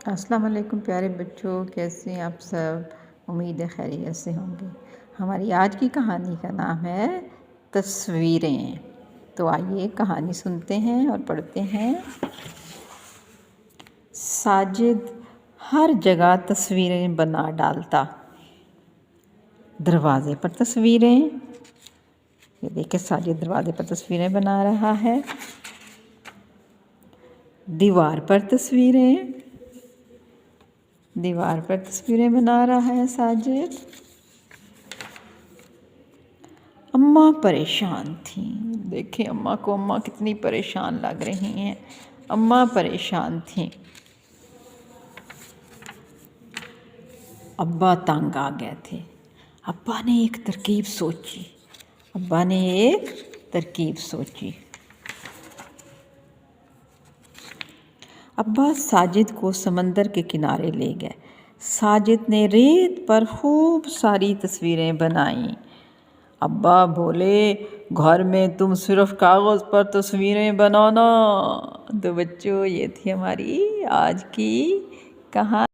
अस्सलाम वालेकुम प्यारे बच्चों, कैसे हैं आप सब। उम्मीद है खैरियत से होंगे। हमारी आज की कहानी का नाम है तस्वीरें। तो आइए कहानी सुनते हैं और पढ़ते हैं। साजिद हर जगह तस्वीरें बना डालता। दरवाजे पर तस्वीरें, ये देखिए साजिद दरवाजे पर तस्वीरें बना रहा है। दीवार पर तस्वीरें, दीवार पर तस्वीरें बना रहा है साजिद। अम्मा परेशान थी। देखें अम्मा को, अम्मा कितनी परेशान लग रही हैं। अम्मा परेशान थी। अब्बा तंग आ गए थे। अब्बा ने एक तरकीब सोची। अब्बा ने एक तरकीब सोची। अब्बा साजिद को समंदर के किनारे ले गए। साजिद ने रेत पर खूब सारी तस्वीरें बनाईं। अब्बा बोले, घर में तुम सिर्फ कागज़ पर तस्वीरें बनाना। तो बच्चों, ये थी हमारी आज की कहानी।